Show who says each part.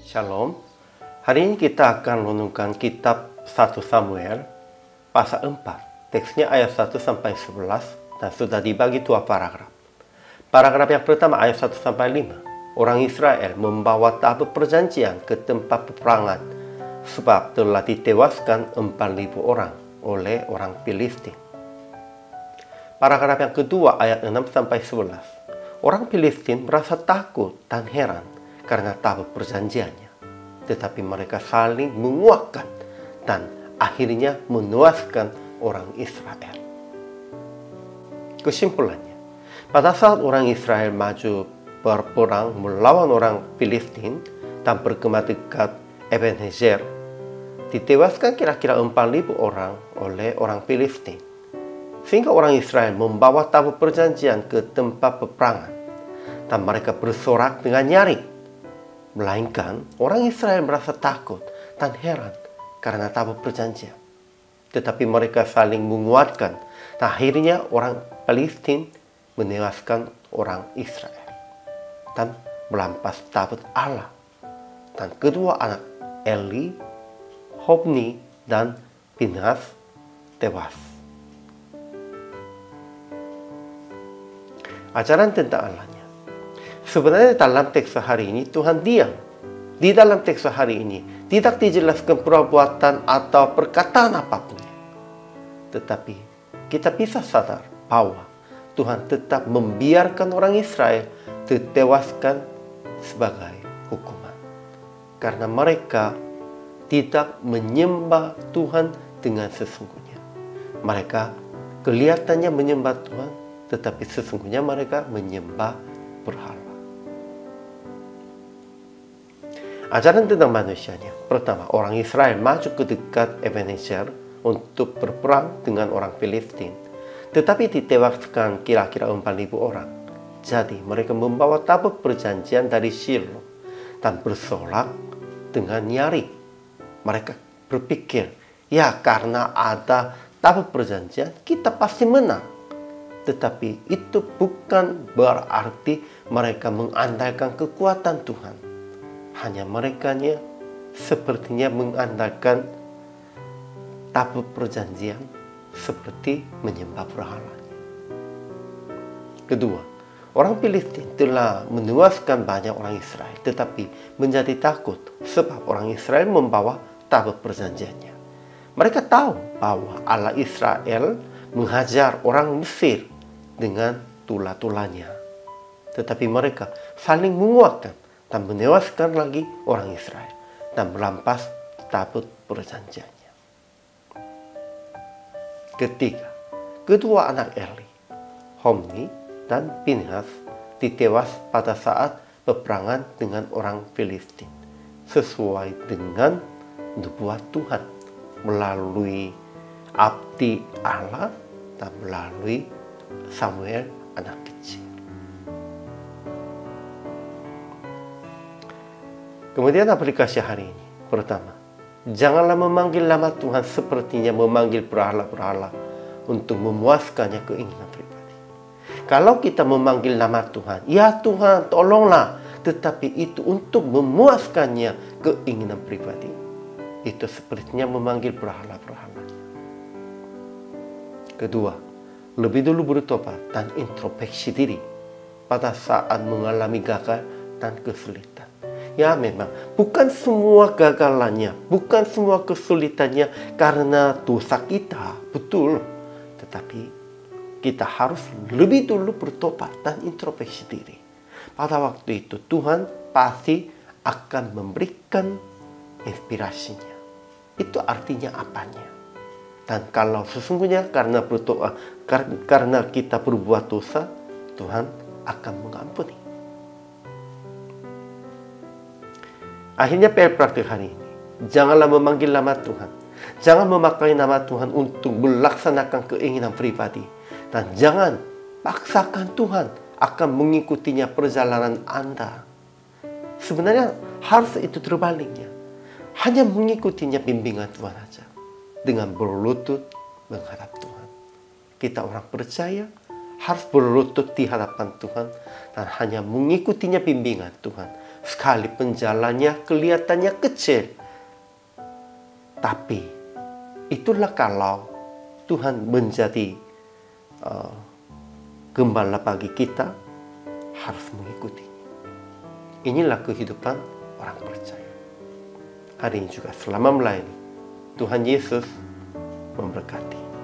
Speaker 1: Shalom. Hari ini kita akan renungkan kitab 1 Samuel pasal 4. Teksnya ayat 1 sampai 11 dan sudah dibagi dua paragraf. Paragraf yang pertama ayat 1 sampai 5. Orang Israel membawa tabut perjanjian ke tempat peperangan sebab telah ditewaskan 4.000 orang oleh orang Filistin. Paragraf yang kedua ayat 6 sampai 11. Orang Filistin merasa takut dan heran karena tabut perjanjiannya. Tetapi mereka saling menguatkan dan akhirnya menewaskan orang Israel. Kesimpulannya, pada saat orang Israel maju berperang melawan orang Filistin dan berkemah dekat Ebenezer, ditewaskan kira-kira 4.000 orang oleh orang Filistin. Sehingga orang Israel membawa tabut perjanjian ke tempat peperangan dan mereka bersorak dengan nyaring. Melainkan orang Israel merasa takut dan heran karena tabut perjanjian. Tetapi mereka saling menguatkan. Dan akhirnya orang Palestina menewaskan orang Israel dan melampas tabut Allah. Dan kedua anak Eli, Hofni dan Pinhas tewas. Ajaran tentang Allahnya. Sebenarnya dalam teks hari ini Tuhan diam. Di dalam teks hari ini tidak dijelaskan perbuatan atau perkataan apapun. Tetapi kita bisa sadar bahwa Tuhan tetap membiarkan orang Israel ditewaskan sebagai hukuman. Karena mereka tidak menyembah Tuhan dengan sesungguhnya. Mereka kelihatannya menyembah Tuhan, tetapi sesungguhnya mereka menyembah berhala. Ajaran tentang manusianya. Pertama, orang Israel maju ke dekat Ebenezer untuk berperang dengan orang Filistin. Tetapi ditewaskan kira-kira 4.000 orang. Jadi mereka membawa tabut perjanjian dari Shilo dan bersorak dengan nyari. Mereka berpikir, ya karena ada tabut perjanjian kita pasti menang. Tetapi itu bukan berarti mereka mengandalkan kekuatan Tuhan. Hanya mereka sepertinya mengandalkan tabut perjanjian seperti menyembah berhala. Kedua, orang Filistin telah menewaskan banyak orang Israel, tetapi menjadi takut sebab orang Israel membawa tabut perjanjiannya. Mereka tahu bahwa Allah Israel menghajar orang Mesir dengan tulah-tulahnya. Tetapi mereka saling menguatkan dan menewaskan lagi orang Israel dan merampas tabut perjanjiannya. Ketiga, kedua anak Eli, Hofni dan Pinhas ditewas pada saat peperangan dengan orang Filistin sesuai dengan nubuat Tuhan melalui abdi Allah dan melalui Samuel anak kecil. Kemudian aplikasi hari ini. Pertama, janganlah memanggil nama Tuhan sepertinya memanggil berhala-berhala untuk memuaskannya keinginan pribadi. Kalau kita memanggil nama Tuhan, ya Tuhan tolonglah, tetapi itu untuk memuaskannya keinginan pribadi, itu sepertinya memanggil berhala-berhala. Kedua, lebih dulu bertobat dan introspeksi diri pada saat mengalami gagal dan kesulitan. Ya memang, bukan semua gagalannya, bukan semua kesulitannya karena dosa kita, betul. Tetapi kita harus lebih dulu bertobat dan introspeksi diri. Pada waktu itu Tuhan pasti akan memberikan inspirasinya. Itu artinya apanya? Dan kalau sesungguhnya karena kita berbuat dosa, Tuhan akan mengampuni. Akhirnya praktik hari ini. Janganlah memanggil nama Tuhan. Jangan memakai nama Tuhan untuk melaksanakan keinginan pribadi. Dan jangan paksakan Tuhan akan mengikutinya perjalanan Anda. Sebenarnya harus itu terbaliknya. Hanya mengikutinya bimbingan Tuhan saja. Dengan berlutut menghadap Tuhan. Kita orang percaya harus berlutut di hadapan Tuhan dan hanya mengikutinya bimbingan Tuhan Sekalipun jalannya kelihatannya kecil, tapi itulah kalau Tuhan menjadi gembala bagi kita, harus mengikuti. Inilah kehidupan orang percaya. Hari ini juga selama melayani, Tuhan Yesus memberkati.